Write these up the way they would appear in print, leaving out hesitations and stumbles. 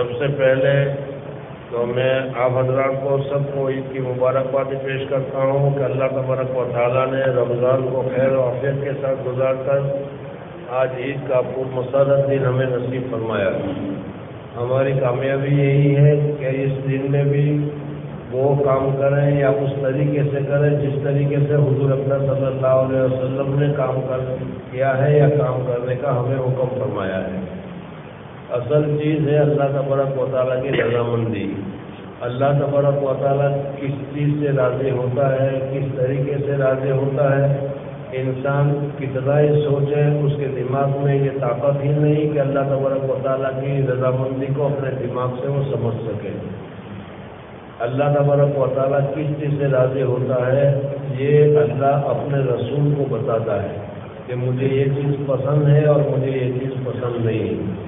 سب سے پہلے تو میں آپ حضرات کو سب کو عید کی مبارکباد پیش کرتا ہوں کہ اللہ تبارک و تعالیٰ نے رمضان کو خیر و عافیت کے ساتھ گزار کر آج عید کا پرمسرت دن ہمیں نصیب فرمایا۔ ہماری کامیابی یہی ہے کہ اس دن میں بھی وہ کام کریں یا اس طریقے سے کریں جس طریقے سے حضور اکرم صلی اللہ علیہ وسلم نے کام کیا ہے یا کام کرنے کا ہمیں حکم فرمایا ہے۔ اصل چیز ہے اللہ تبارک و تعالیٰ کی رضامندی۔ اللہ تبارک و تعالیٰ کس چیز سے راضی ہوتا ہے، کس طریقے سے راضی ہوتا ہے، انسان کتنا ہی سوچے اس کے دماغ میں یہ طاقت ہی نہیں کہ اللہ تبارک و تعالیٰ کی رضامندی کو اپنے دماغ سے وہ سمجھ سکے۔ اللہ تبارک و تعالیٰ کس چیز سے راضی ہوتا ہے یہ اللہ اپنے رسول کو بتاتا ہے کہ مجھے یہ چیز پسند ہے اور مجھے یہ چیز پسند نہیں ہے۔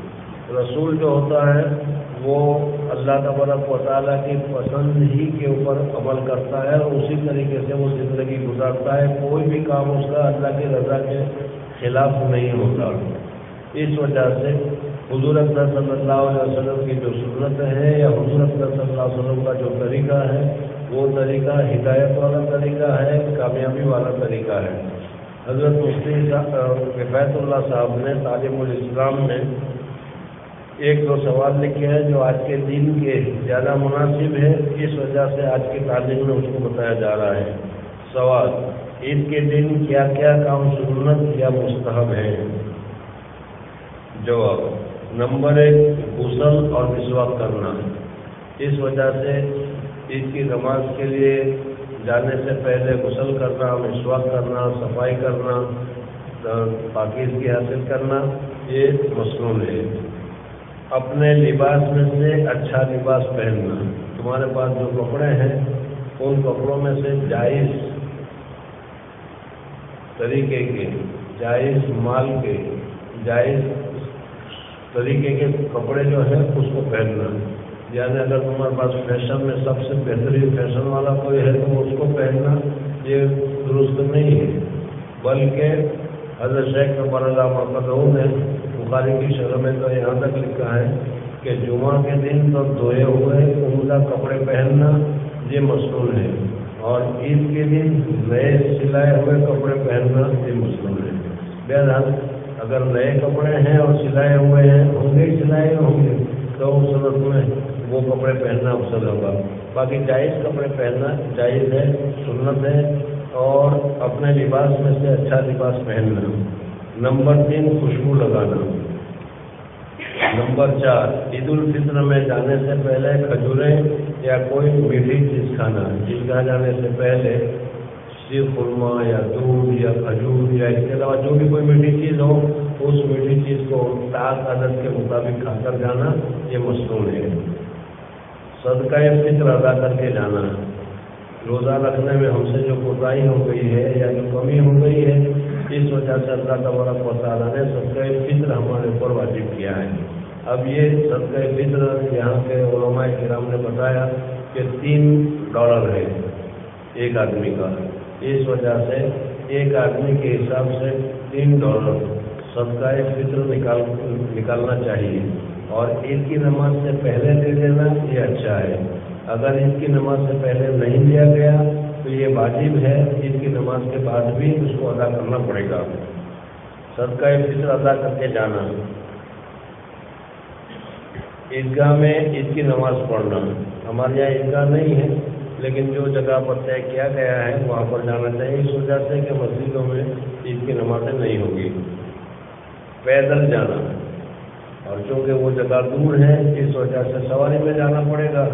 رسول جو ہوتا ہے وہ اللہ تبارک و تعالیٰ کی پسند ہی کے اوپر عمل کرتا ہے اور اسی طریقے سے وہ زندگی گزارتا ہے۔ کوئی بھی کام اس کا اللہ کی رضا کے خلاف نہیں ہوتا۔ اس وجہ سے حضور اکرم صلی اللہ علیہ وسلم کی جو سنت ہے یا حضور اکرم صلی اللہ علیہ وسلم کا جو طریقہ ہے وہ طریقہ ہدایت والا طریقہ ہے، کامیابی والا طریقہ ہے۔ حضرت مفتی کفایت اللہ صاحب نے تعلیم الاسلام میں ایک دو سوال لکھے ہیں جو آج کے دن کے زیادہ مناسب ہے، اس وجہ سے آج کی تعلیم میں اس کو بتایا جا رہا ہے۔ سوال: عید کے دن کیا کیا کام سنت یا مستحب ہے؟ جواب: نمبر 1 غسل اور مسواک کرنا۔ اس وجہ سے عید کی نماز کے لیے جانے سے پہلے غسل کرنا، مسواک کرنا، صفائی کرنا، پاکیزگی حاصل کرنا یہ مصنون ہے۔ اپنے لباس میں سے اچھا لباس پہننا۔ تمہارے پاس جو کپڑے ہیں ان کپڑوں میں سے جائز طریقے کے، جائز مال کے، جائز طریقے کے کپڑے جو ہیں اس کو پہننا۔ یعنی اگر تمہارے پاس فیشن میں سب سے بہترین فیشن والا کوئی ہے تو اس کو پہننا یہ درست نہیں ہے، بلکہ حضرت شیخ نبر اللہ محمد نے بخاری کی شرح میں تو یہاں تک لکھا ہے کہ جمعہ کے دن تو دھوئے ہوئے عمدہ کپڑے پہننا یہ مصنون ہے، اور عید کے دن نئے سلائے ہوئے کپڑے پہننا یہ مصنون ہے۔ بہرحال اگر نئے کپڑے ہیں اور سلائے ہوئے ہیں سلائے ہوں گے تو اس صورت میں وہ کپڑے پہننا افضل ہوگا۔ باقی جائز کپڑے پہننا جائز ہے، سنت ہے، اور اپنے لباس میں سے اچھا لباس پہننا۔ نمبر 3 خوشبو لگانا۔ نمبر 4 عید الفطر میں جانے سے پہلے کھجوریں یا کوئی میٹھی چیز کھانا۔ عیدگاہ جانے سے پہلے شیر خرما یا دودھ یا کھجور یا اس کے علاوہ جو بھی کوئی میٹھی چیز ہو اس میٹھی چیز کو طاق عدد کے مطابق کھا کر جانا یہ مصنون ہے۔ صدقہ فطر ادا کر کے جانا۔ روزہ رکھنے میں ہم سے جو کوتاہی ہو گئی ہے یا جو کمی ہو گئی ہے اس وجہ سے اللہ تبارک و تعالیٰ نے صدقہ فطر ہمارے اوپر واجب کیا ہے۔ اب یہ صدقہ فطر یہاں کے علماء کرام نے بتایا کہ $3 ہے ایک آدمی کا، اس وجہ سے ایک آدمی کے حساب سے $3 صدقہ فطر نکالنا چاہیے، اور عید کی نماز سے پہلے دے دینا یہ اچھا ہے۔ اگر عید کی نماز سے پہلے نہیں دیا گیا تو یہ واجب ہے، عید کی نماز کے بعد بھی اس کو ادا کرنا پڑے گا۔ صدقہ فطر ادا کر کے جانا۔ عیدگاہ میں عید کی نماز پڑھنا۔ ہمارے یہاں عیدگاہ نہیں ہے لیکن جو جگہ پر طے کیا گیا ہے وہاں پر جانا چاہیے، اس وجہ سے کہ مسجدوں میں عید کی نمازیں نہیں ہوگی۔ پیدل جانا، اور چونکہ وہ جگہ دور ہے اس وجہ سے سواری میں جانا پڑے گا،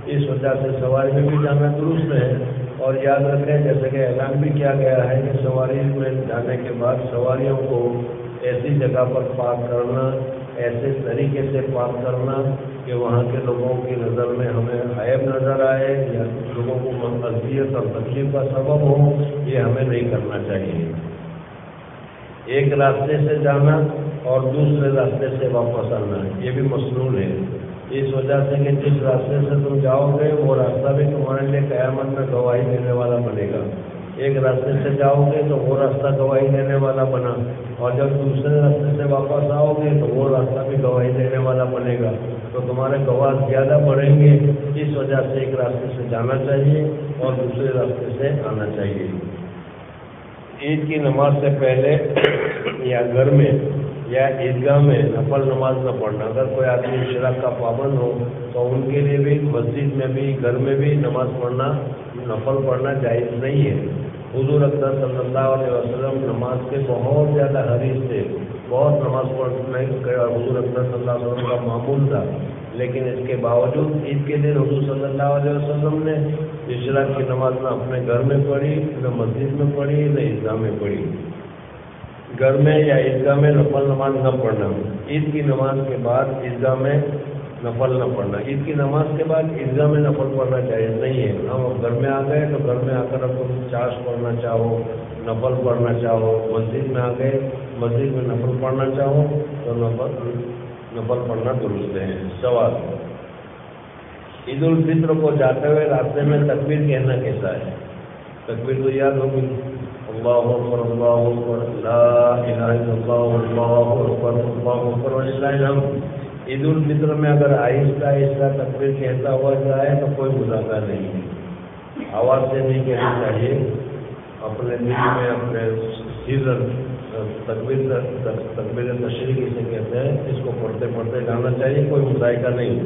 اس وجہ سے سواری میں بھی جانا درست ہے۔ اور یاد رکھیں جیسے کہ اعلان بھی کیا گیا ہے کہ سواری میں جانے کے بعد سواریوں کو ایسی جگہ پر پارک کرنا، ایسے طریقے سے پارک کرنا کہ وہاں کے لوگوں کی نظر میں ہمیں عیب نظر آئے یا لوگوں کو اذیت اور تکلیف کا سبب ہو، یہ ہمیں نہیں کرنا چاہیے۔ ایک راستے سے جانا اور دوسرے راستے سے واپس آنا یہ بھی مصنون ہے، اس وجہ سے کہ جس راستے سے تم جاؤ گے وہ راستہ بھی تمہارے لیے قیامت میں گواہی دینے والا بنے گا۔ ایک راستے سے جاؤ گے تو وہ راستہ گواہی دینے والا بنا، اور جب دوسرے راستے سے واپس آؤ گے تو وہ راستہ بھی گواہی دینے والا بنے گا، تو تمہارے گواہ زیادہ بڑھیں گے۔ اس وجہ سے ایک راستے سے جانا چاہیے اور دوسرے راستے سے آنا چاہیے۔ عید کی نماز سے پہلے یا گھر میں یا عیدگاہ میں نفل نماز نہ پڑھنا۔ اگر کوئی آدمی شرک کا پابند ہو تو ان کے لیے بھی مسجد میں بھی گھر میں بھی نماز پڑھنا، نفل پڑھنا جائز نہیں ہے۔ حضور اکرم صلی اللہ علیہ وسلم نماز کے بہت زیادہ حریص تھے، بہت نماز پڑھنے کا حضور اکرم صلی اللہ علیہ وسلم کا معمول تھا، لیکن اس کے باوجود عید کے دن حضور صلی اللہ علیہ وسلم نے عشاء کی نماز نہ اپنے گھر میں پڑھی، نہ مسجد میں پڑھی، نہ عیدگاہ میں پڑھی۔ گھر میں یا عیدگاہ میں نفل نماز نہ پڑھنا۔ عید کی نماز کے بعد عیدگاہ میں نفل نہ پڑھنا۔ عید کی نماز کے بعد عیدگاہ میں نفل پڑھنا جائز نہیں ہے۔ ہم گھر میں آ گئے تو گھر میں آ کر تم چاش پڑھنا چاہو، نفل پڑھنا چاہو، مسجد میں آ گئے مسجد میں نفل پڑھنا چاہو تو نفل پڑھنا درست ہے۔ سوال: عید الفطر کو جاتے ہوئے راستے میں تکبیر کہنا کیسا ہے؟ تکبیر تو یاد ہوگی، اللہ اکبر اللہ اکبر لا الہ الا اللہ اللہ اکبر اللہ اکبر وللہ الحمد۔ عید الفطر میں اگر آہستہ آہستہ تکبیر کہتا ہوا جائے تو کوئی مذاکرہ نہیں ہے، آواز سے نہیں کہنا چاہیے، اپنے دل میں اپنے سیزن تکبیر تشریح سے کہتے ہیں، اس کو پڑھتے پڑھتے جانا چاہیے، کوئی مذائقہ نہیں۔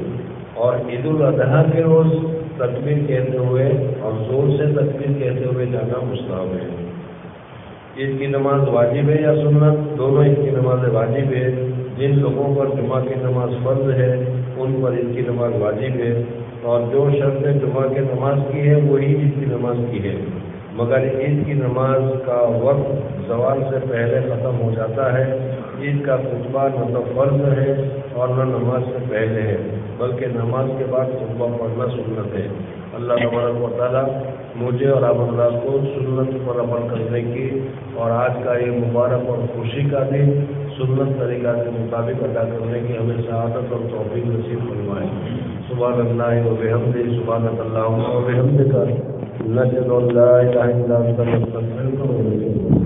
اور عید الاضحیٰ کے روز تکبیر کہتے ہوئے اور زور سے تکبیر کہتے ہوئے جانا مستحب ہے۔ عید کی نماز واجب ہے یا سنت؟ دونوں عید کی نمازیں واجب ہے۔ جن لوگوں پر جمعہ کی نماز فرض ہے ان پر عید کی نماز واجب ہے، اور جو شخص نے جمعہ کی نماز کی ہے وہی عید کی نماز کی ہے، مگر عید کی نماز کا وقت زوال سے پہلے ختم ہو جاتا ہے۔ عید کا خطبہ نہ تو فرض ہے اور نہ نماز سے پہلے ہے، بلکہ نماز کے بعد خطبہ پڑھنا سنت ہے۔ اللہ تبارک و تعالیٰ مجھے اور آپ حضرات کو سنت پر عمل کرنے کی اور آج کا یہ مبارک اور خوشی کا دن سنت طریقہ کے مطابق ادا کرنے کی ہمیں سعادت اور توفیق نصیب فرمائے۔ سبحان اللہ و بحمدہ، سبحانک اللہم و بحمدک، نشہد ان لا الہ الا انت، نستغفرک و نتوب الیک۔